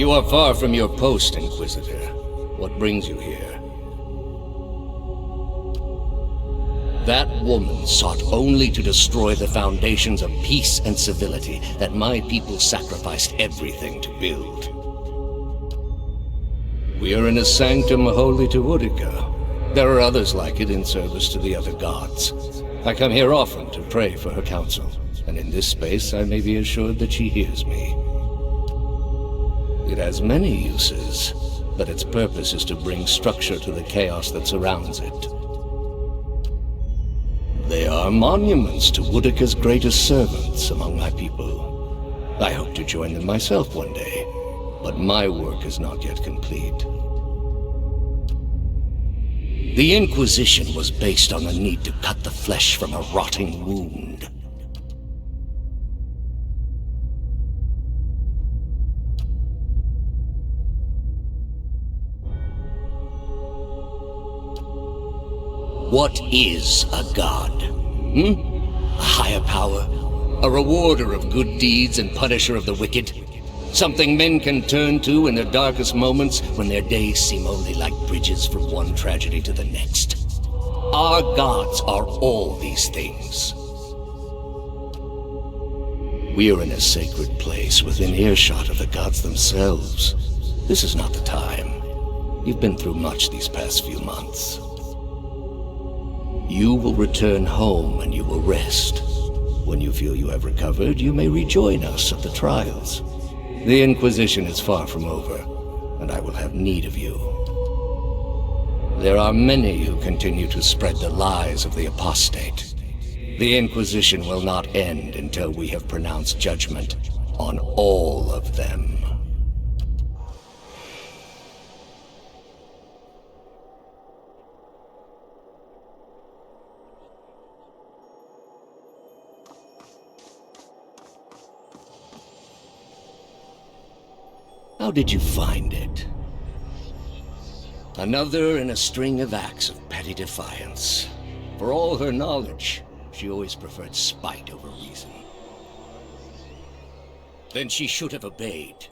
You are far from your post, Inquisitor. What brings you here? That woman sought only to destroy the foundations of peace and civility that my people sacrificed everything to build. We are in a sanctum holy to Utica. There are others like it in service to the other gods. I come here often to pray for her counsel, and in this space I may be assured that she hears me. It has many uses, but its purpose is to bring structure to the chaos that surrounds it. They are monuments to Woodica's greatest servants among my people. I hope to join them myself one day, but my work is not yet complete. The Inquisition was based on the need to cut the flesh from a rotting wound. What is a god? A higher power? A rewarder of good deeds and punisher of the wicked? Something men can turn to in their darkest moments when their days seem only like bridges from one tragedy to the next. Our gods are all these things. We are in a sacred place within earshot of the gods themselves. This is not the time. You've been through much these past few months. You will return home and you will rest. When you feel you have recovered, you may rejoin us at the trials. The Inquisition is far from over, and I will have need of you. There are many who continue to spread the lies of the apostate. The Inquisition will not end until we have pronounced judgment on all of them. How did you find it? Another in a string of acts of petty defiance. For all her knowledge, she always preferred spite over reason. Then she should have obeyed.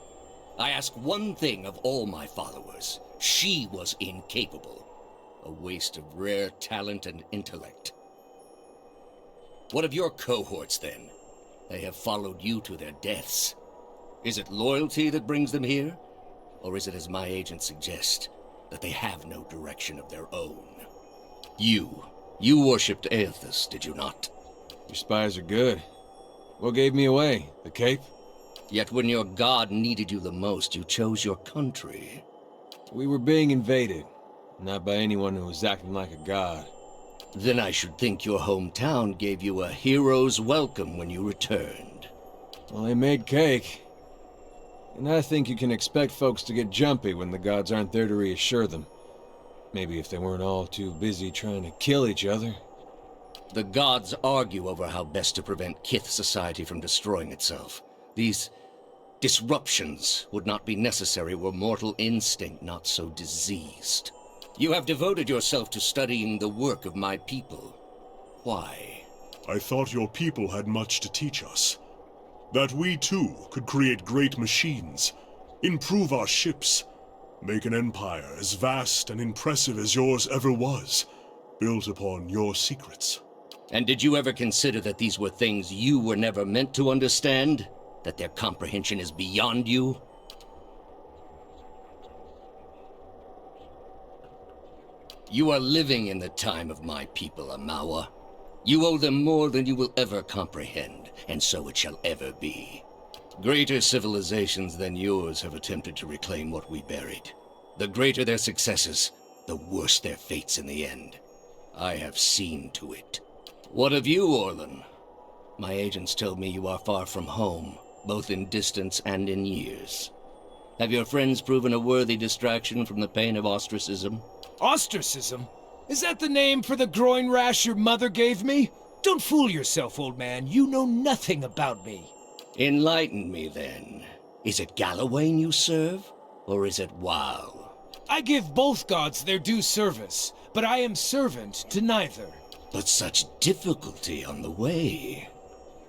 I ask one thing of all my followers. She was incapable. A waste of rare talent and intellect. What of your cohorts, then? They have followed you to their deaths. Is it loyalty that brings them here? Or is it, as my agents suggest, that they have no direction of their own? You worshipped Aethys, did you not? Your spies are good. What gave me away? The cape? Yet when your god needed you the most, you chose your country. We were being invaded. Not by anyone who was acting like a god. Then I should think your hometown gave you a hero's welcome when you returned. Well, they made cake. And I think you can expect folks to get jumpy when the gods aren't there to reassure them. Maybe if they weren't all too busy trying to kill each other. The gods argue over how best to prevent Kith society from destroying itself. These disruptions would not be necessary were mortal instinct not so diseased. You have devoted yourself to studying the work of my people. Why? I thought your people had much to teach us. That we, too, could create great machines, improve our ships, make an empire as vast and impressive as yours ever was, built upon your secrets. And did you ever consider that these were things you were never meant to understand? That their comprehension is beyond you? You are living in the time of my people, Amawa. You owe them more than you will ever comprehend, and so it shall ever be. Greater civilizations than yours have attempted to reclaim what we buried. The greater their successes, the worse their fates in the end. I have seen to it. What of you, Orlan? My agents tell me you are far from home, both in distance and in years. Have your friends proven a worthy distraction from the pain of ostracism? Ostracism? Is that the name for the groin rash your mother gave me? Don't fool yourself, old man. You know nothing about me. Enlighten me, then. Is it Gallowayne you serve, or is it Wow? I give both gods their due service, but I am servant to neither. But such difficulty on the way.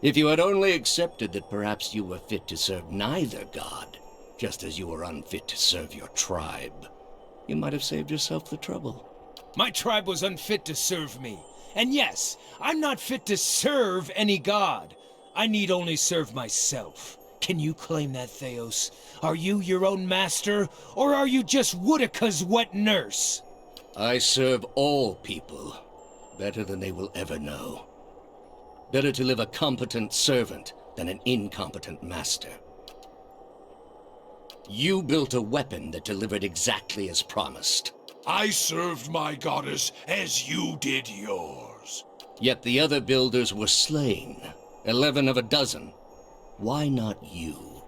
If you had only accepted that perhaps you were fit to serve neither god, just as you were unfit to serve your tribe. You might have saved yourself the trouble. My tribe was unfit to serve me. And yes, I'm not fit to serve any god. I need only serve myself. Can you claim that, Theos? Are you your own master, or are you just Woodika's wet nurse? I serve all people better than they will ever know. Better to live a competent servant than an incompetent master. You built a weapon that delivered exactly as promised. I served my goddess as you did yours. Yet the other builders were slain, 11 of a dozen. Why not you?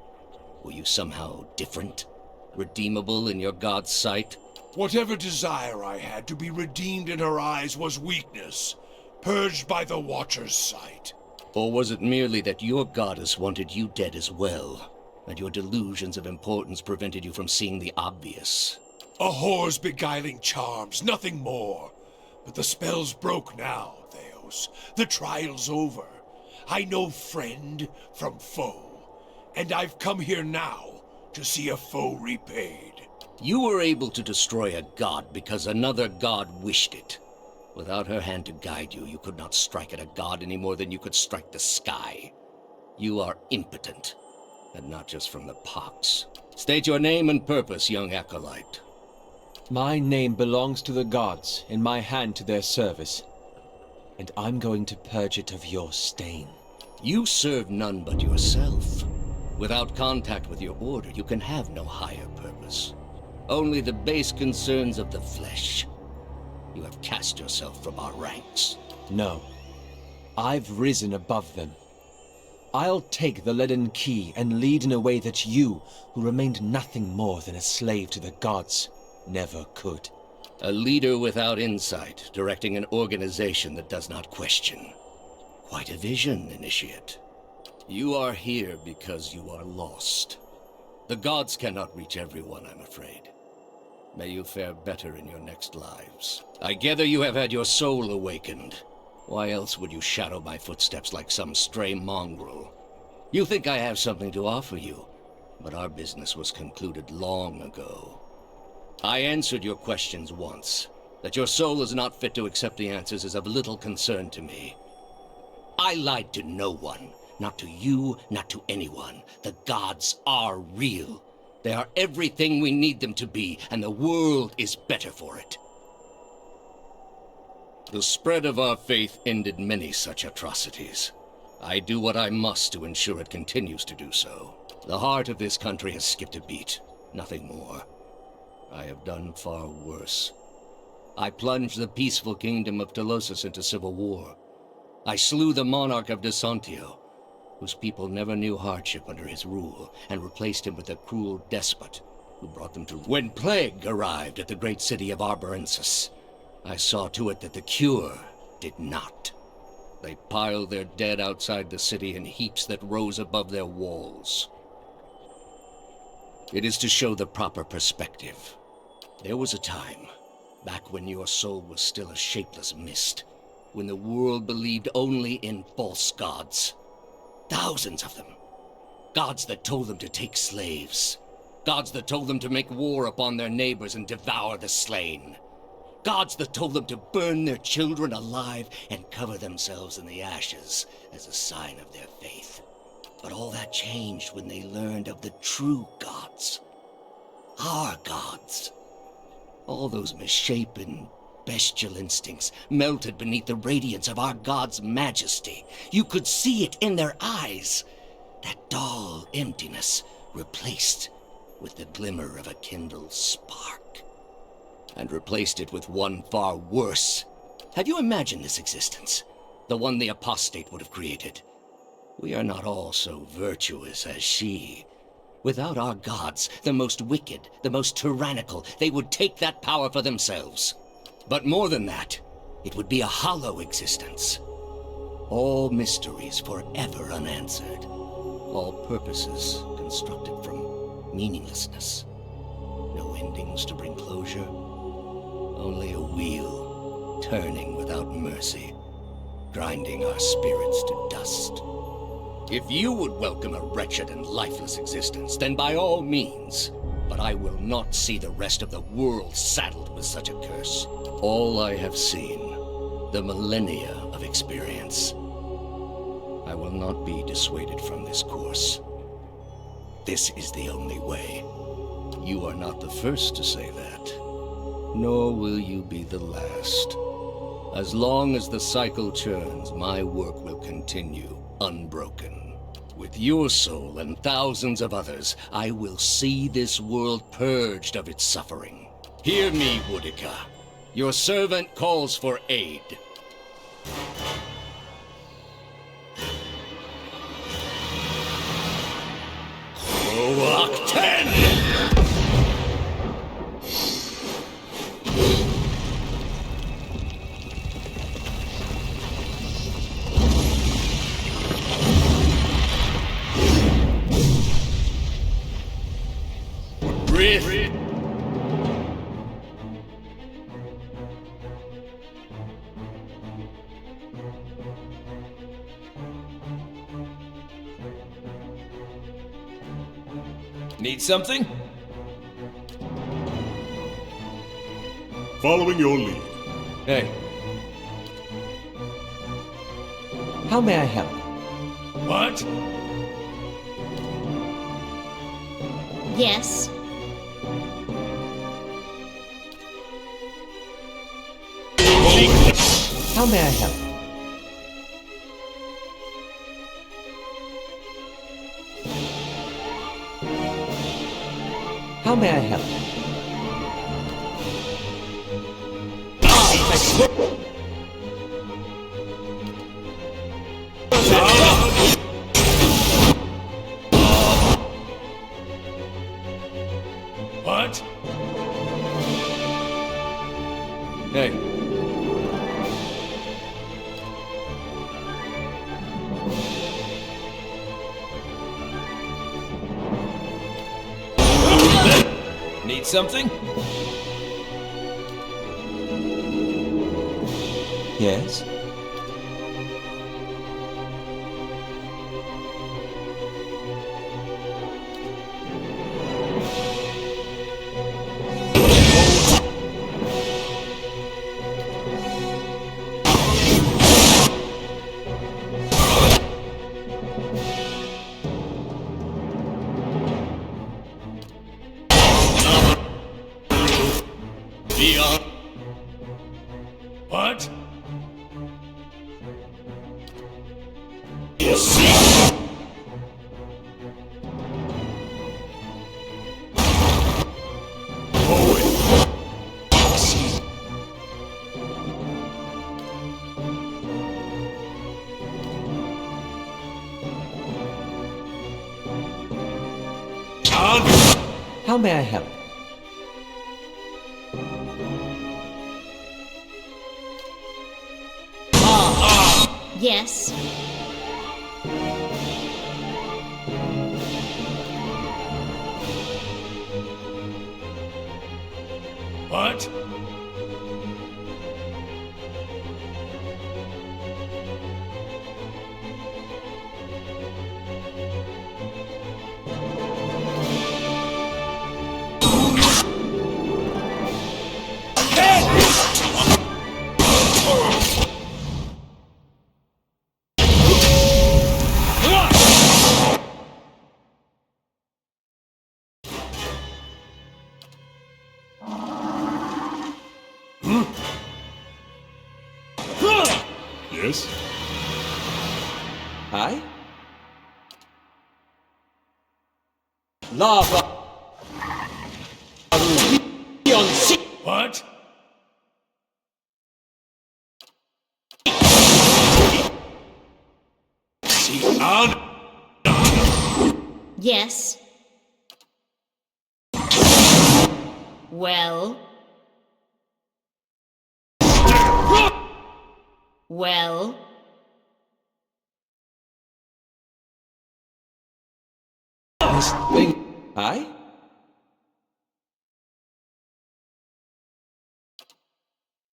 Were you somehow different? Redeemable in your god's sight? Whatever desire I had to be redeemed in her eyes was weakness, purged by the Watcher's sight. Or was it merely that your goddess wanted you dead as well, and your delusions of importance prevented you from seeing the obvious? A whore's beguiling charms, nothing more. But the spell's broke now, Theos. The trial's over. I know friend from foe, and I've come here now to see a foe repaid. You were able to destroy a god because another god wished it. Without her hand to guide you, you could not strike at a god any more than you could strike the sky. You are impotent, and not just from the pox. State your name and purpose, young acolyte. My name belongs to the gods, in my hand to their service. And I'm going to purge it of your stain. You serve none but yourself. Without contact with your order, you can have no higher purpose. Only the base concerns of the flesh. You have cast yourself from our ranks. No. I've risen above them. I'll take the leaden key and lead in a way that you, who remained nothing more than a slave to the gods, never could. A leader without insight, directing an organization that does not question. Quite a vision, Initiate. You are here because you are lost. The gods cannot reach everyone, I'm afraid. May you fare better in your next lives. I gather you have had your soul awakened. Why else would you shadow my footsteps like some stray mongrel? You think I have something to offer you, but our business was concluded long ago. I answered your questions once. That your soul is not fit to accept the answers is of little concern to me. I lied to no one. Not to you, not to anyone. The gods are real. They are everything we need them to be, and the world is better for it. The spread of our faith ended many such atrocities. I do what I must to ensure it continues to do so. The heart of this country has skipped a beat, nothing more. I have done far worse. I plunged the peaceful kingdom of Telosus into civil war. I slew the monarch of Desantio, whose people never knew hardship under his rule, and replaced him with a cruel despot who brought them to... When plague arrived at the great city of Arborensis, I saw to it that the cure did not. They piled their dead outside the city in heaps that rose above their walls. It is to show the proper perspective. There was a time, back when your soul was still a shapeless mist, when the world believed only in false gods. Thousands of them. Gods that told them to take slaves. Gods that told them to make war upon their neighbors and devour the slain. Gods that told them to burn their children alive and cover themselves in the ashes as a sign of their faith. But all that changed when they learned of the true gods. Our gods. All those misshapen, bestial instincts melted beneath the radiance of our God's majesty. You could see it in their eyes. That dull emptiness replaced with the glimmer of a kindled spark. And replaced it with one far worse. Have you imagined this existence? The one the apostate would have created. We are not all so virtuous as she. Without our gods, the most wicked, the most tyrannical, they would take that power for themselves. But more than that, it would be a hollow existence. All mysteries forever unanswered. All purposes constructed from meaninglessness. No endings to bring closure. Only a wheel, turning without mercy, grinding our spirits to dust. If you would welcome a wretched and lifeless existence, then by all means. But I will not see the rest of the world saddled with such a curse. All I have seen, the millennia of experience. I will not be dissuaded from this course. This is the only way. You are not the first to say that, nor will you be the last. As long as the cycle churns, my work will continue, unbroken. With your soul and thousands of others, I will see this world purged of its suffering. Hear me, Woodica. Your servant calls for aid. Octen! Breathe. Need something? Following your lead. Hey. How may I help? What? Yes. How may I help? How may I help? What? Hey. Need something? Yes? Beyond. What? How may I help? Yes. What? Yes? Aye? Lava! What? Yes. Well. Well. This thing... Aye?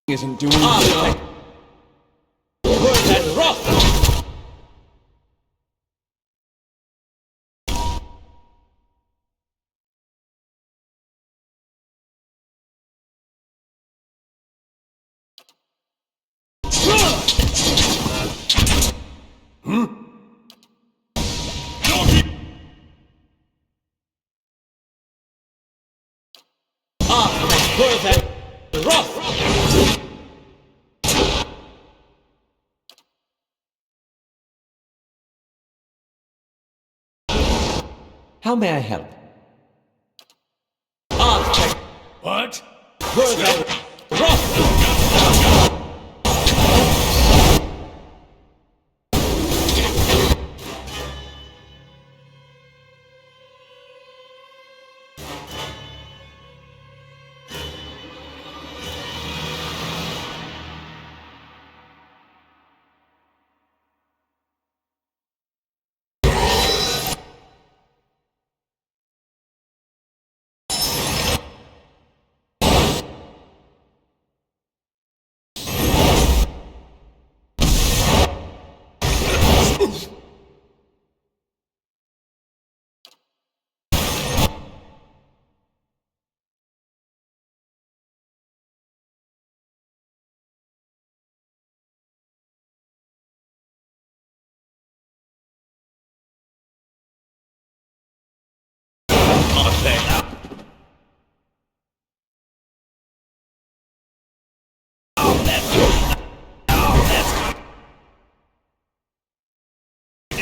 Isn't doing anything. Word and rough! How may I help? What?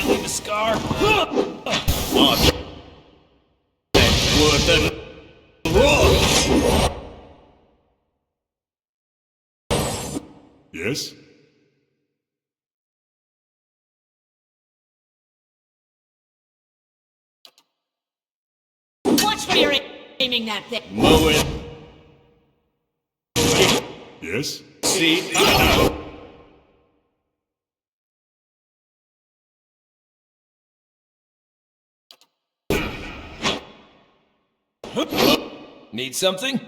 Leave a scar. Worth it. Yes? Watch where you're aiming that thing. Mow it. Yes? See? Need something?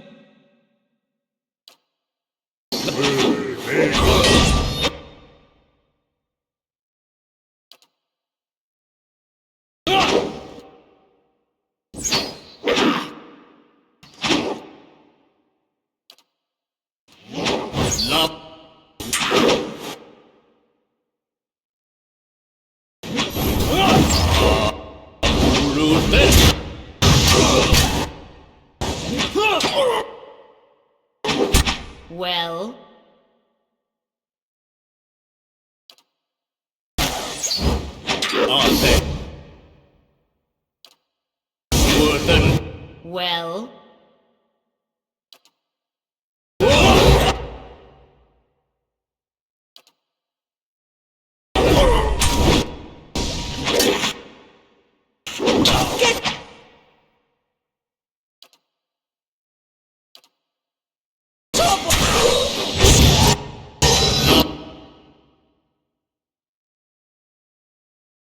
Love. Ruthless. Well, Arthur. Worth it. well.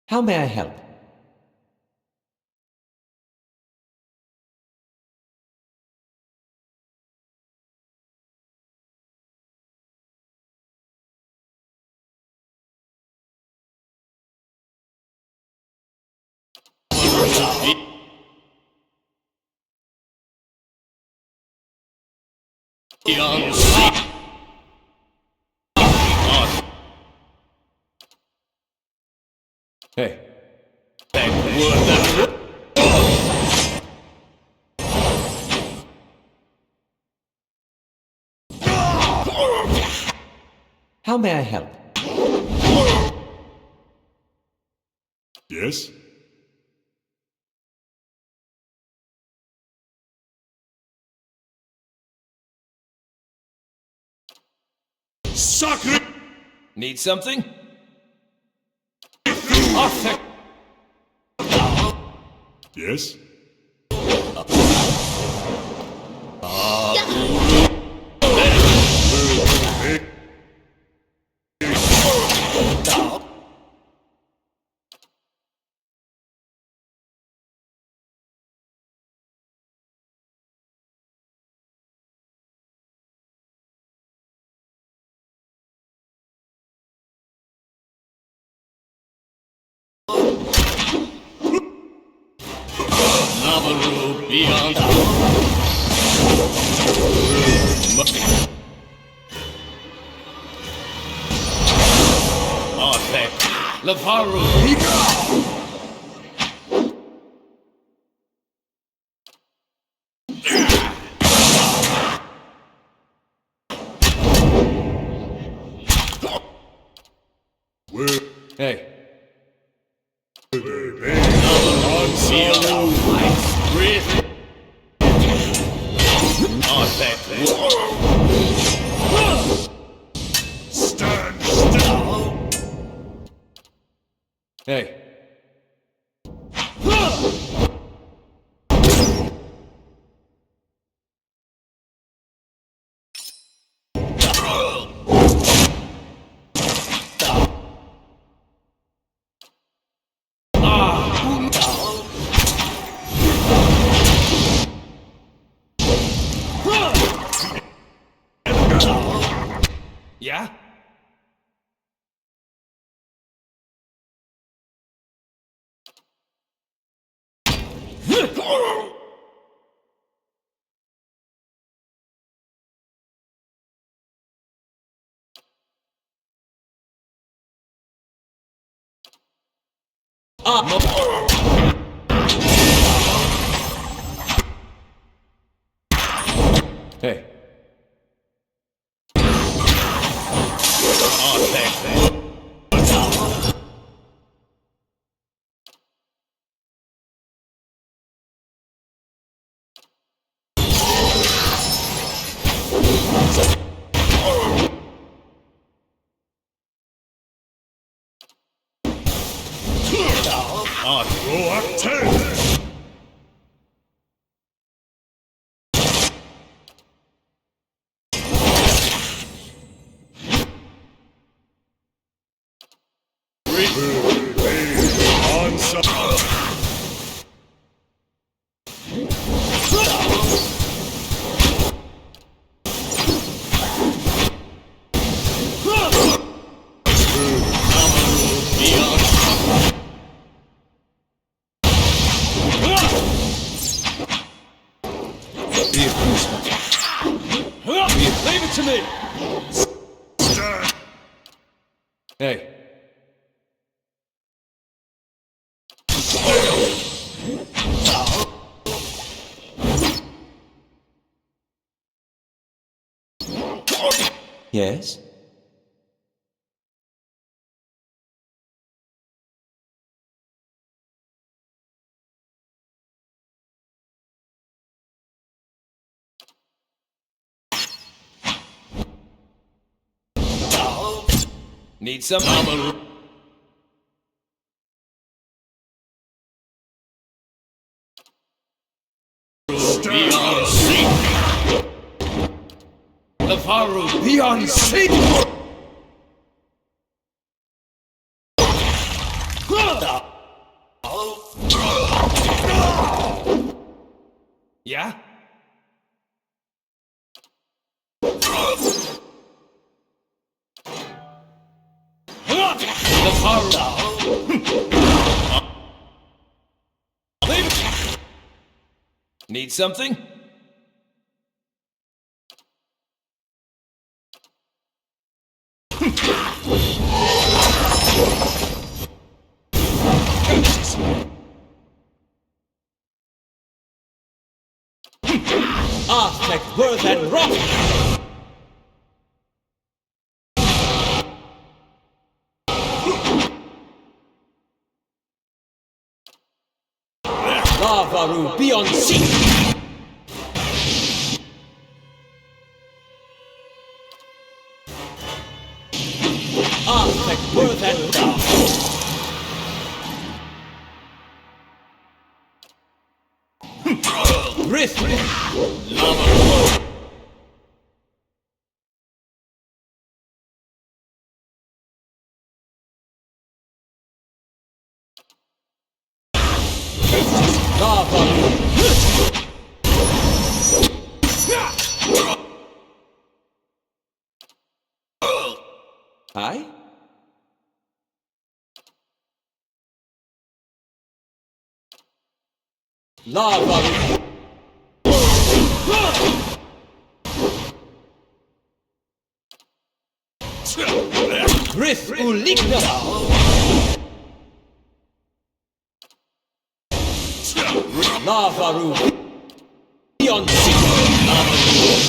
How may I help? Beyond sea. Arthur. Hey. Worth it. How may I help? Yes? Sacre! Need something? Yes? Navarro beyond. Arthur. Lavaru. Hey. Stand still! Hey. Yeah? Hey. Proactive! Leave it to me! Hey. Yes? Need some? Lavaru, be on seat! Yeah? Lavaru! Leave it! Need something? Architect Worth and Rock! Lavaru, be on seat! Architect Worth and Rock! Rift! Lavaru! Hi? Lavaru! Rift Uligna! Lavaru! Beyond sea!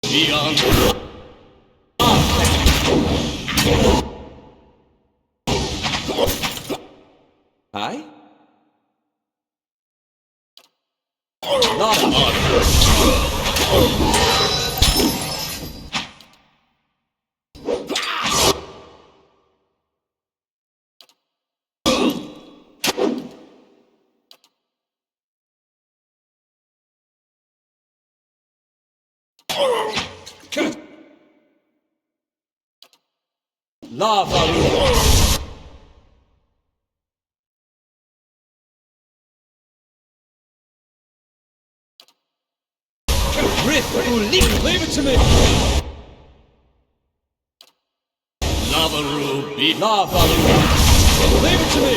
Beyond. Aye? Lava. Lava. Leave it to me! Lava Ruby. Lava. Leave it to me!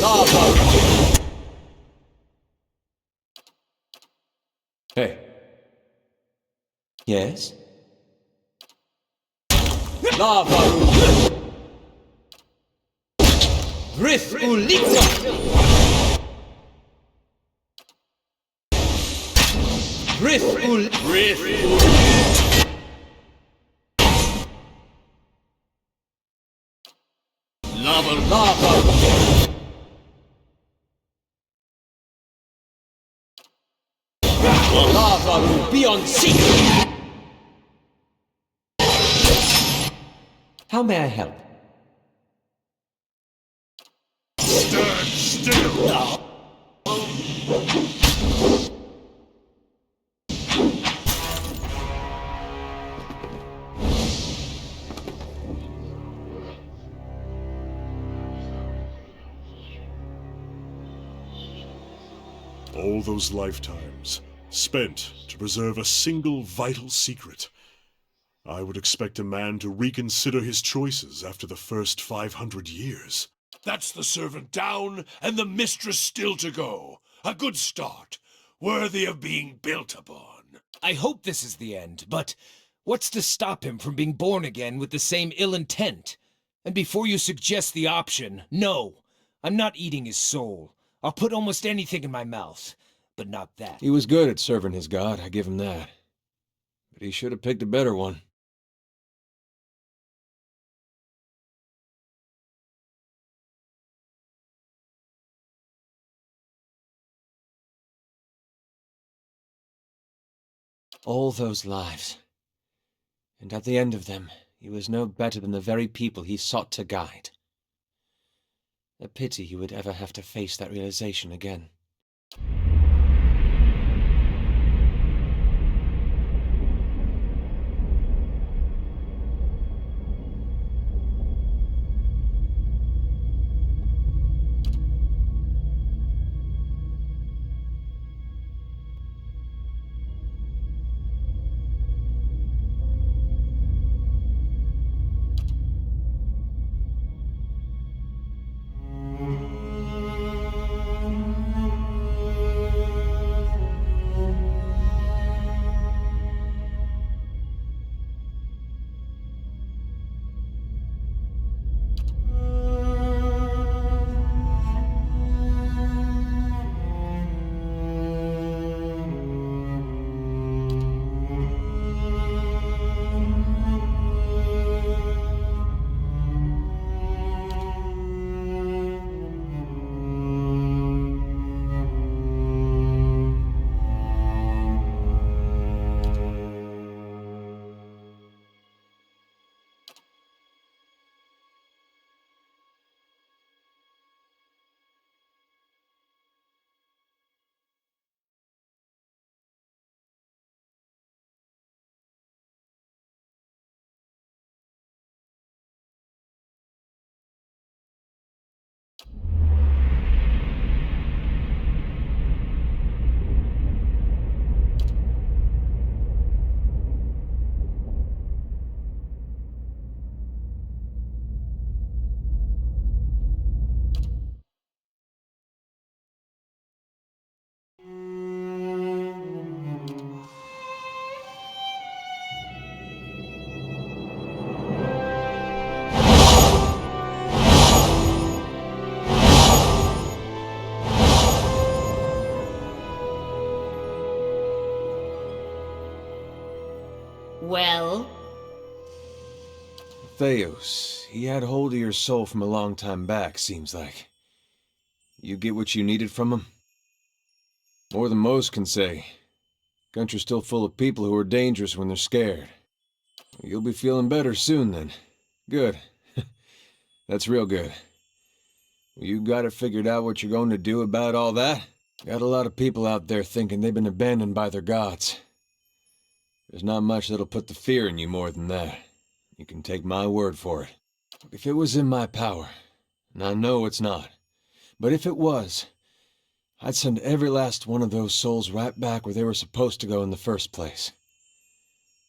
Lava. Hey. Yes? Lava. Rith Ulitza. Rith Ul... Lava. Lava. Lava beyond sea. How may I help? Stand still! All those lifetimes spent to preserve a single vital secret. I would expect a man to reconsider his choices after the first 500 years. That's the servant down, and the mistress still to go. A good start, worthy of being built upon. I hope this is the end, but what's to stop him from being born again with the same ill intent? And before you suggest the option, no, I'm not eating his soul. I'll put almost anything in my mouth, but not that. He was good at serving his god, I give him that. But he should have picked a better one. All those lives. And at the end of them, he was no better than the very people he sought to guide. A pity he would ever have to face that realization again. Well? Theos, he had hold of your soul from a long time back, seems like. You get what you needed from him? More than most can say. Country's still full of people who are dangerous when they're scared. You'll be feeling better soon, then. Good. That's real good. You got it figured out what you're going to do about all that? Got a lot of people out there thinking they've been abandoned by their gods. There's not much that'll put the fear in you more than that. You can take my word for it. If it was in my power, and I know it's not, but if it was, I'd send every last one of those souls right back where they were supposed to go in the first place.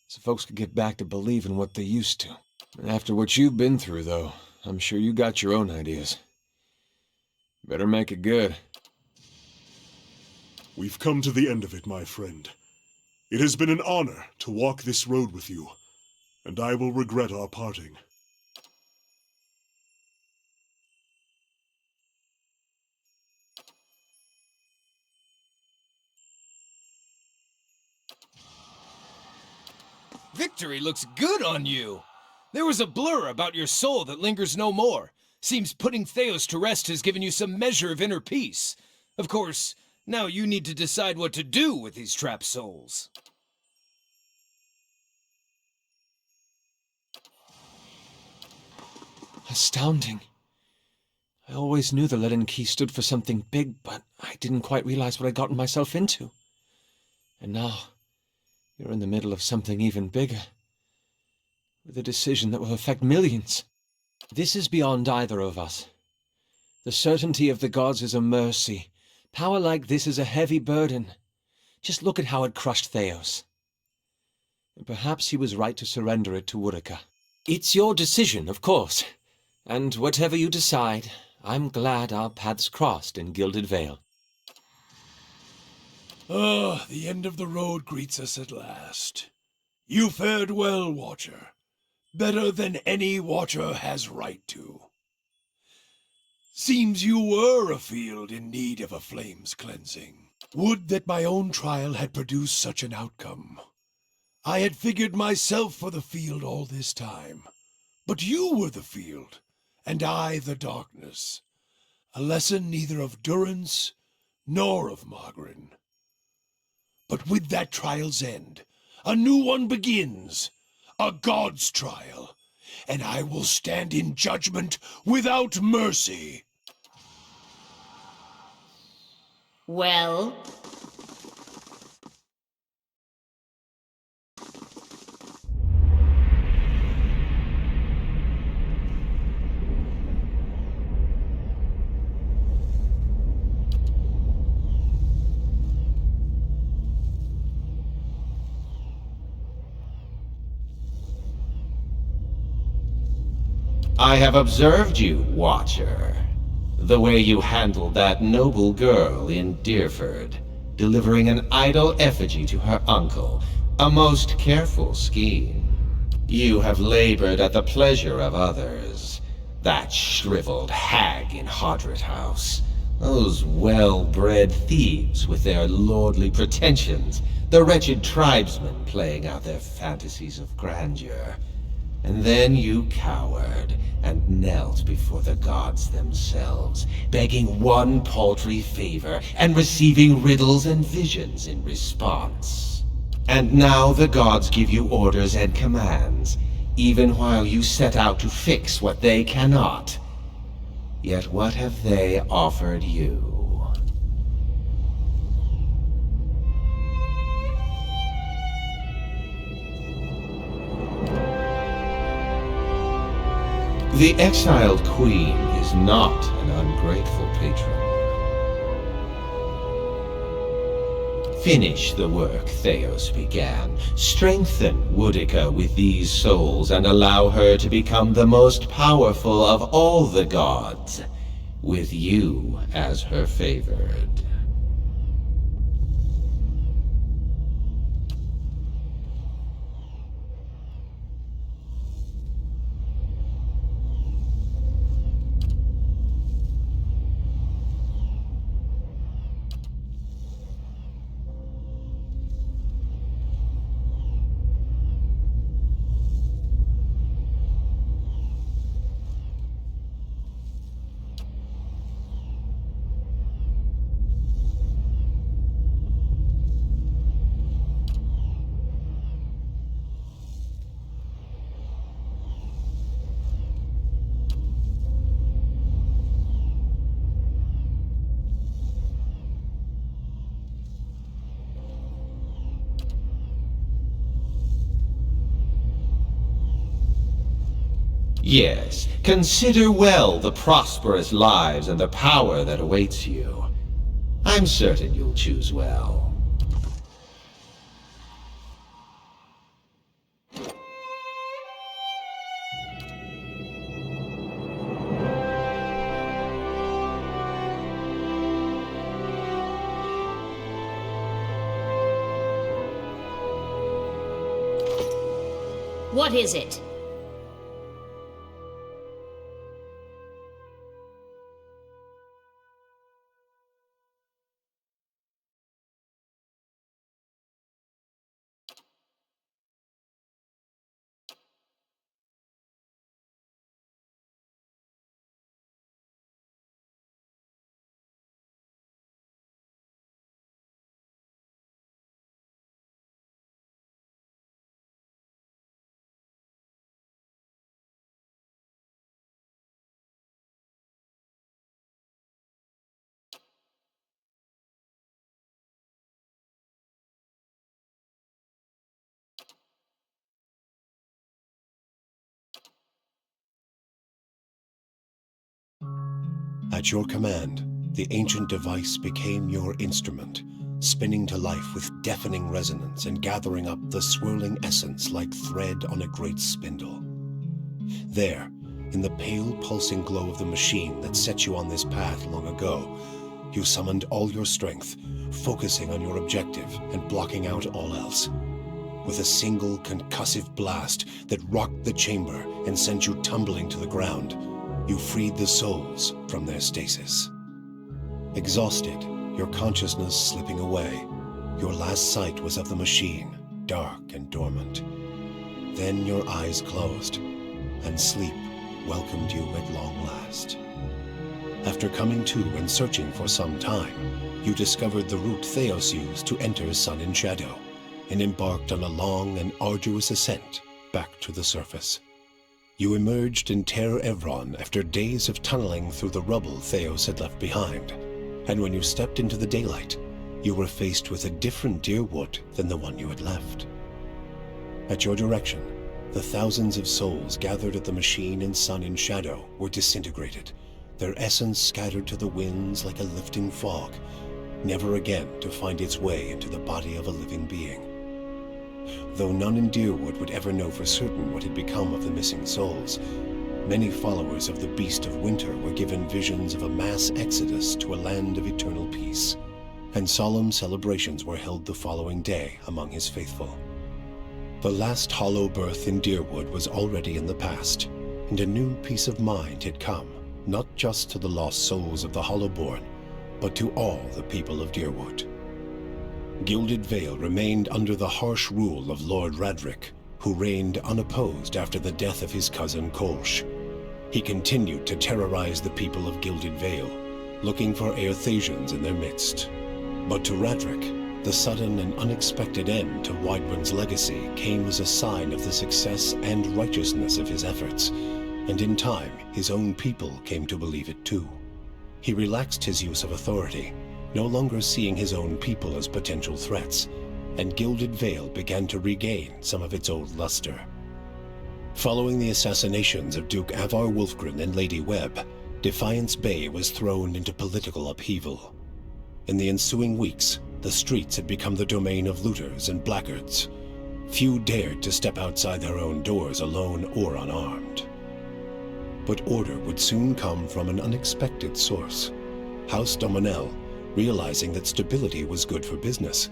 So folks could get back to believing what they used to. And after what you've been through, though, I'm sure you got your own ideas. Better make it good. We've come to the end of it, my friend. It has been an honor to walk this road with you, and I will regret our parting. Victory looks good on you. There was a blur about your soul that lingers no more. Seems putting Theos to rest has given you some measure of inner peace. Of course, now you need to decide what to do with these trapped souls. Astounding. I always knew the leaden key stood for something big, but I didn't quite realize what I'd gotten myself into. And now, you're in the middle of something even bigger. With a decision that will affect millions. This is beyond either of us. The certainty of the gods is a mercy. Power like this is a heavy burden. Just look at how it crushed Theos. And perhaps he was right to surrender it to Woodica. It's your decision, of course. And whatever you decide, I'm glad our paths crossed in Gilded Vale. Ah, the end of the road greets us at last. You fared well, Watcher. Better than any Watcher has right to. Seems you were a field in need of a flame's cleansing. Would that my own trial had produced such an outcome. I had figured myself for the field all this time. But you were the field, and I the darkness. A lesson neither of Durance nor of Margarin. But with that trial's end, a new one begins. A god's trial. And I will stand in judgment without mercy. Well? I have observed you, Watcher. The way you handled that noble girl in Deerford, delivering an idle effigy to her uncle. A most careful scheme. You have labored at the pleasure of others. That shriveled hag in Hodrit House. Those well-bred thieves with their lordly pretensions. The wretched tribesmen playing out their fantasies of grandeur. And then you cowered and knelt before the gods themselves, begging one paltry favor and receiving riddles and visions in response. And now the gods give you orders and commands, even while you set out to fix what they cannot. Yet what have they offered you? The exiled queen is not an ungrateful patron. Finish the work Theos began. Strengthen Woodica with these souls and allow her to become the most powerful of all the gods, with you as her favored. Yes, consider well the prosperous lives and the power that awaits you. I'm certain you'll choose well. What is it? At your command, the ancient device became your instrument, spinning to life with deafening resonance and gathering up the swirling essence like thread on a great spindle. There, in the pale pulsing glow of the machine that set you on this path long ago, you summoned all your strength, focusing on your objective and blocking out all else. With a single concussive blast that rocked the chamber and sent you tumbling to the ground, you freed the souls from their stasis. Exhausted, your consciousness slipping away, your last sight was of the machine, dark and dormant. Then your eyes closed, and sleep welcomed you at long last. After coming to and searching for some time, you discovered the route Theos used to enter Sun and Shadow, and embarked on a long and arduous ascent back to the surface. You emerged in Ter Evron after days of tunneling through the rubble Theos had left behind, and when you stepped into the daylight, you were faced with a different Deerwood than the one you had left. At your direction, the thousands of souls gathered at the machine in Sun and Shadow were disintegrated, their essence scattered to the winds like a lifting fog, never again to find its way into the body of a living being. Though none in Deerwood would ever know for certain what had become of the missing souls, many followers of the Beast of Winter were given visions of a mass exodus to a land of eternal peace, and solemn celebrations were held the following day among his faithful. The last hollow birth in Deerwood was already in the past, and a new peace of mind had come, not just to the lost souls of the Hollowborn, but to all the people of Deerwood. Gilded Vale remained under the harsh rule of Lord Radric, who reigned unopposed after the death of his cousin Kolsch. He continued to terrorize the people of Gilded Vale, looking for Aerthasians in their midst. But to Radric, the sudden and unexpected end to Widewind's legacy came as a sign of the success and righteousness of his efforts, and in time his own people came to believe it too. He relaxed his use of authority, no longer seeing his own people as potential threats, and Gilded Vale began to regain some of its old luster. Following the assassinations of Duke Avar Wolfgren and Lady Webb, Defiance Bay was thrown into political upheaval. In the ensuing weeks, the streets had become the domain of looters and blackguards. Few dared to step outside their own doors alone or unarmed. But order would soon come from an unexpected source. House Dominel, realizing that stability was good for business,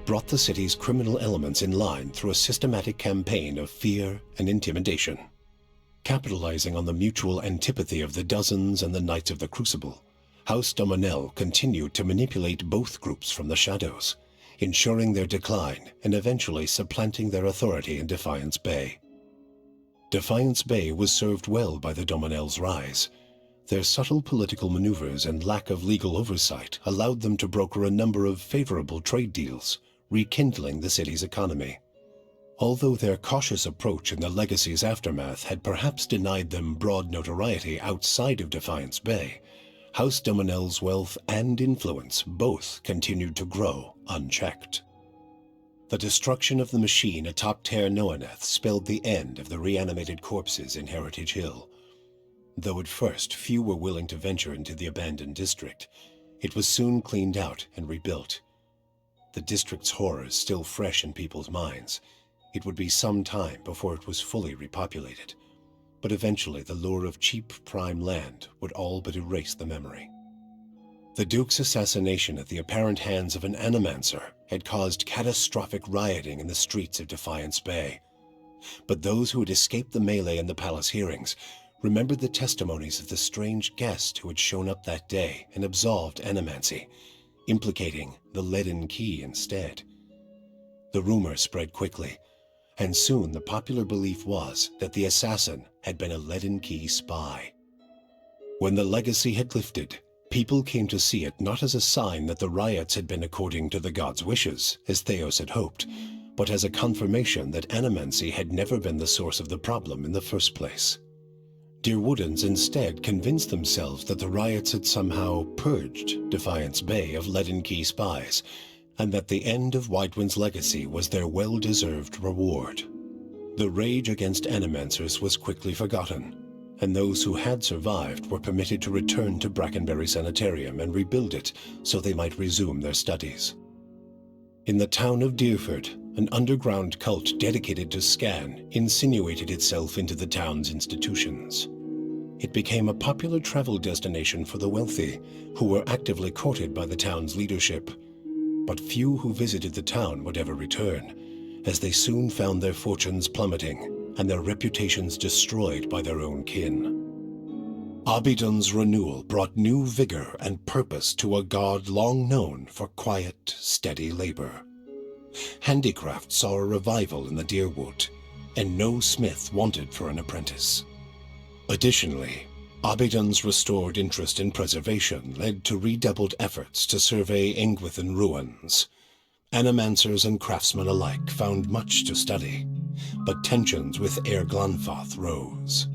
brought the city's criminal elements in line through a systematic campaign of fear and intimidation. Capitalizing on the mutual antipathy of the Dozens and the Knights of the Crucible, House Dominel continued to manipulate both groups from the shadows, ensuring their decline and eventually supplanting their authority in Defiance Bay. Defiance Bay was served well by the Dominel's rise. Their subtle political maneuvers and lack of legal oversight allowed them to broker a number of favorable trade deals, rekindling the city's economy. Although their cautious approach in the legacy's aftermath had perhaps denied them broad notoriety outside of Defiance Bay, House Dominel's wealth and influence both continued to grow unchecked. The destruction of the machine atop Ter Noaneth spelled the end of the reanimated corpses in Heritage Hill. Though at first few were willing to venture into the abandoned district, it was soon cleaned out and rebuilt. The district's horrors still fresh in people's minds, it would be some time before it was fully repopulated. But eventually the lure of cheap prime land would all but erase the memory. The Duke's assassination at the apparent hands of an animancer had caused catastrophic rioting in the streets of Defiance Bay. But those who had escaped the melee and the palace hearings remembered the testimonies of the strange guest who had shown up that day and absolved animancy, implicating the leaden key instead. The rumor spread quickly, and soon the popular belief was that the assassin had been a leaden key spy. When the legacy had lifted, people came to see it not as a sign that the riots had been according to the god's wishes, as Theos had hoped, but as a confirmation that animancy had never been the source of the problem in the first place. Deerwoodans instead convinced themselves that the riots had somehow purged Defiance Bay of leaden key spies, and that the end of Whitewind's legacy was their well-deserved reward. The rage against animancers was quickly forgotten, and those who had survived were permitted to return to Brackenbury Sanitarium and rebuild it so they might resume their studies. In the town of Deerford, an underground cult dedicated to Scan insinuated itself into the town's institutions. It became a popular travel destination for the wealthy, who were actively courted by the town's leadership. But few who visited the town would ever return, as they soon found their fortunes plummeting and their reputations destroyed by their own kin. Abidon's renewal brought new vigor and purpose to a god long known for quiet, steady labor. Handicraft saw a revival in the Deerwood, and no smith wanted for an apprentice. Additionally, Abidon's restored interest in preservation led to redoubled efforts to survey Engwithan ruins. Animancers and craftsmen alike found much to study, but tensions with Aer Glanfath rose.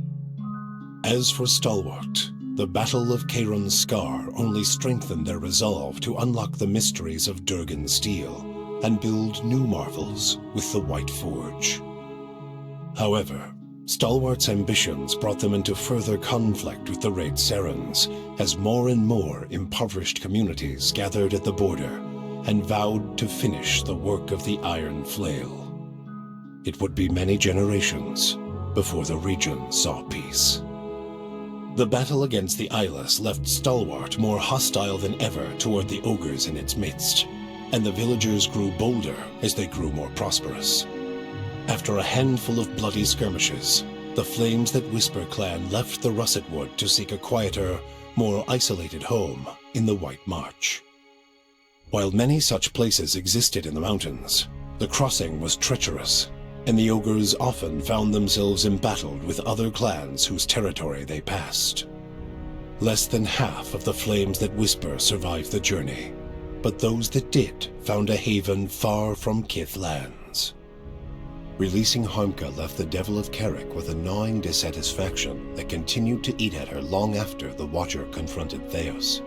As for Stalwart, the Battle of Caeron's Scar only strengthened their resolve to unlock the mysteries of Durgan steel and build new marvels with the White Forge. However, Stalwart's ambitions brought them into further conflict with the Raid Serens, as more and more impoverished communities gathered at the border and vowed to finish the work of the Iron Flail. It would be many generations before the region saw peace. The battle against the Eyeless left Stalwart more hostile than ever toward the ogres in its midst, and the villagers grew bolder as they grew more prosperous. After a handful of bloody skirmishes, the Flames That Whisper clan left the Russet Wood to seek a quieter, more isolated home in the White March. While many such places existed in the mountains, the crossing was treacherous, and the ogres often found themselves embattled with other clans whose territory they passed. Less than half of the Flames That Whisper survived the journey, but those that did found a haven far from Kith lands. Releasing Harmka left the Devil of Carrick with a gnawing dissatisfaction that continued to eat at her long after the Watcher confronted Theos.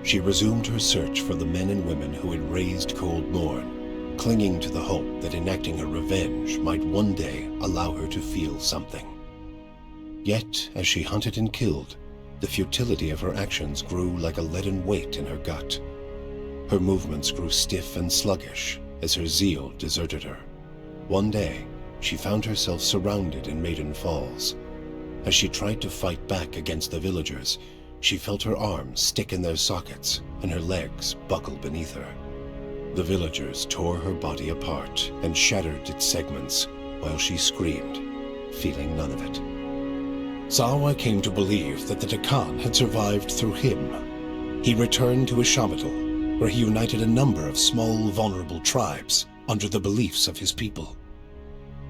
She resumed her search for the men and women who had raised Cold Morn, clinging to the hope that enacting her revenge might one day allow her to feel something. Yet, as she hunted and killed, the futility of her actions grew like a leaden weight in her gut. Her movements grew stiff and sluggish as her zeal deserted her. One day, she found herself surrounded in Maiden Falls. As she tried to fight back against the villagers, she felt her arms stick in their sockets and her legs buckle beneath her. The villagers tore her body apart and shattered its segments while she screamed, feeling none of it. Zawa came to believe that the Takan had survived through him. He returned to Ishamatal, where he united a number of small, vulnerable tribes under the beliefs of his people.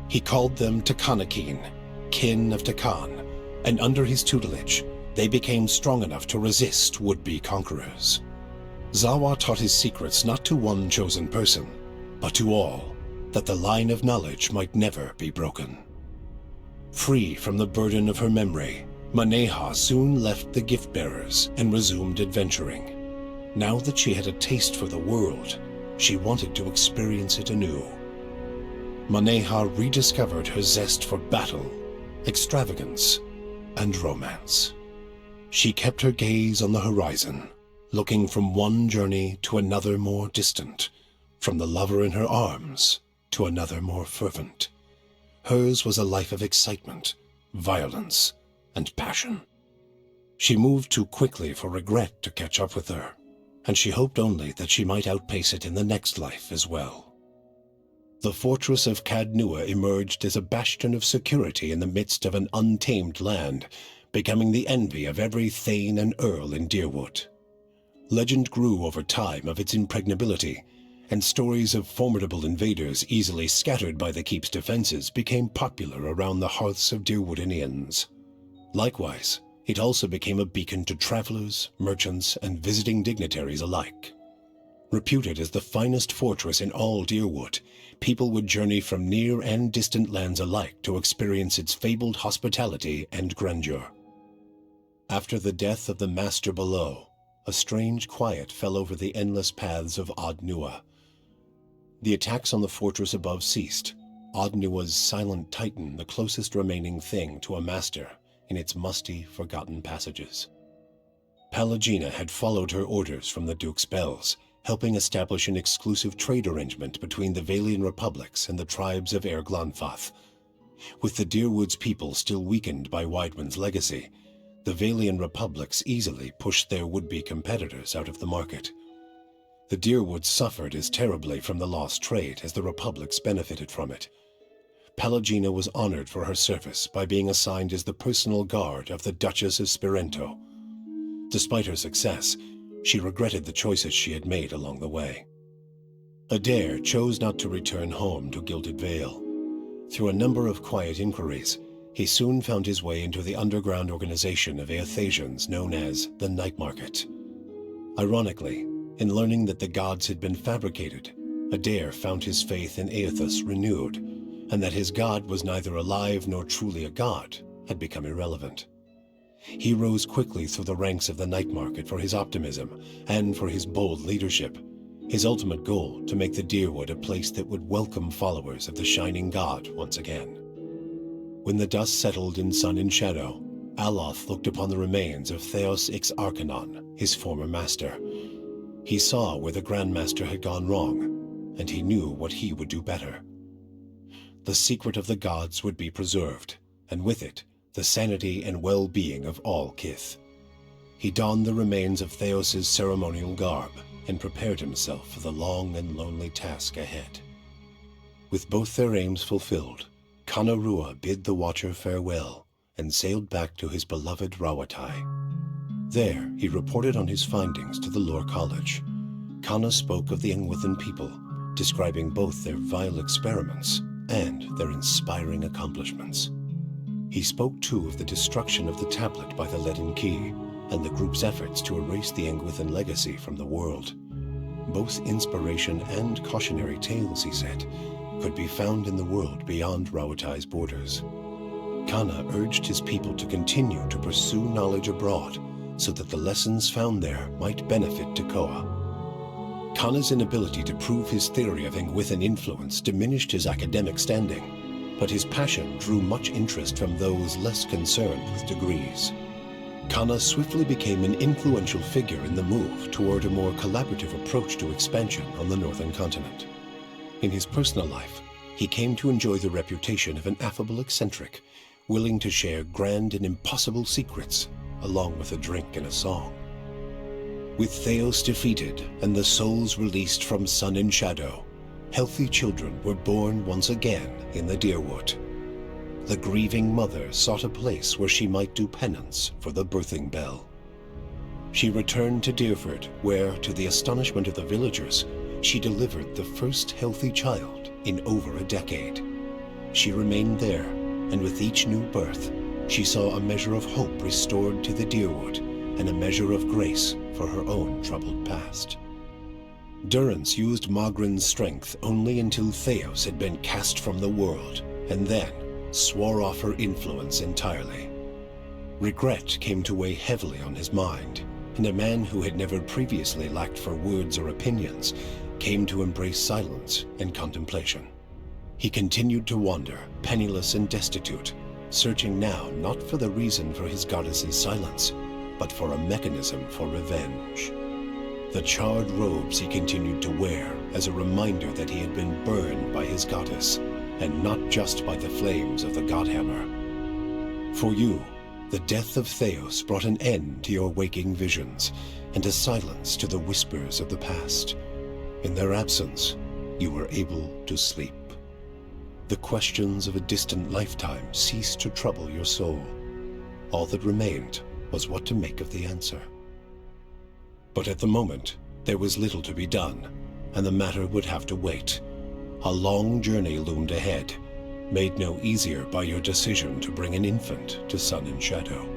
He called them Takanakin, kin of Takan, and under his tutelage, they became strong enough to resist would-be conquerors. Zawa taught his secrets not to one chosen person, but to all, that the line of knowledge might never be broken. Free from the burden of her memory, Maneha soon left the gift-bearers and resumed adventuring. Now that she had a taste for the world, she wanted to experience it anew. Maneha rediscovered her zest for battle, extravagance, and romance. She kept her gaze on the horizon, looking from one journey to another more distant, from the lover in her arms to another more fervent. Hers was a life of excitement, violence, and passion. She moved too quickly for regret to catch up with her, and she hoped only that she might outpace it in the next life as well. The fortress of Cadnua emerged as a bastion of security in the midst of an untamed land, becoming the envy of every thane and earl in Deerwood. Legend grew over time of its impregnability, and stories of formidable invaders easily scattered by the keep's defenses became popular around the hearths of Deerwoodinians. Likewise, it also became a beacon to travelers, merchants, and visiting dignitaries alike. Reputed as the finest fortress in all Deerwood, people would journey from near and distant lands alike to experience its fabled hospitality and grandeur. After the death of the master below, a strange quiet fell over the endless paths of Ardnua. The attacks on the fortress above ceased, Ardnua's silent titan the closest remaining thing to a master in its musty, forgotten passages. Pallegina had followed her orders from the Duke's bells, helping establish an exclusive trade arrangement between the Valian republics and the tribes of Erglanfath. With the Deerwood's people still weakened by Weidman's legacy, the Valian republics easily pushed their would-be competitors out of the market. The Deerwoods suffered as terribly from the lost trade as the republics benefited from it. Pallegina was honored for her service by being assigned as the personal guard of the Duchess of Spirento. Despite her success, she regretted the choices she had made along the way. Adair chose not to return home to Gilded Vale. Through a number of quiet inquiries, he soon found his way into the underground organization of Aethasians known as the Night Market. Ironically, in learning that the gods had been fabricated, Adair found his faith in Aethus renewed, and that his god was neither alive nor truly a god had become irrelevant. He rose quickly through the ranks of the Night Market for his optimism and for his bold leadership, his ultimate goal to make the Deerwood a place that would welcome followers of the Shining God once again. When the dust settled in sun and shadow, Aloth looked upon the remains of Theos Ix Arcanon, his former master. He saw where the Grandmaster had gone wrong, and he knew what he would do better. The secret of the gods would be preserved, and with it, the sanity and well-being of all Kith. He donned the remains of Theos's ceremonial garb and prepared himself for the long and lonely task ahead. With both their aims fulfilled, Kanarua bid the Watcher farewell and sailed back to his beloved Rawatai. There, he reported on his findings to the Lore College. Kana spoke of the Engwithan people, describing both their vile experiments and their inspiring accomplishments. He spoke too of the destruction of the tablet by the Leaden Key and the group's efforts to erase the Engwithan legacy from the world. Both inspiration and cautionary tales, he said, could be found in the world beyond Rawatai's borders. Kana urged his people to continue to pursue knowledge abroad so that the lessons found there might benefit Tekoa. Kana's inability to prove his theory of Engwithan influence diminished his academic standing, but his passion drew much interest from those less concerned with degrees. Kana swiftly became an influential figure in the move toward a more collaborative approach to expansion on the northern continent. In his personal life, he came to enjoy the reputation of an affable eccentric, willing to share grand and impossible secrets, along with a drink and a song. With Theos defeated and the souls released from sun and shadow, healthy children were born once again in the Deerwood. The grieving mother sought a place where she might do penance for the birthing bell. She returned to Deerford, where, to the astonishment of the villagers, she delivered the first healthy child in over a decade. She remained there, and with each new birth, she saw a measure of hope restored to the Deerwood and a measure of grace for her own troubled past. Durrance used Magrin's strength only until Theos had been cast from the world, and then swore off her influence entirely. Regret came to weigh heavily on his mind, and a man who had never previously lacked for words or opinions came to embrace silence and contemplation. He continued to wander, penniless and destitute, searching now not for the reason for his goddess's silence, but for a mechanism for revenge. The charred robes he continued to wear as a reminder that he had been burned by his goddess, and not just by the flames of the Godhammer. For you, the death of Theos brought an end to your waking visions, and a silence to the whispers of the past. In their absence, you were able to sleep. The questions of a distant lifetime ceased to trouble your soul. All that remained was what to make of the answer. But at the moment, there was little to be done, and the matter would have to wait. A long journey loomed ahead, made no easier by your decision to bring an infant to Sun and Shadow.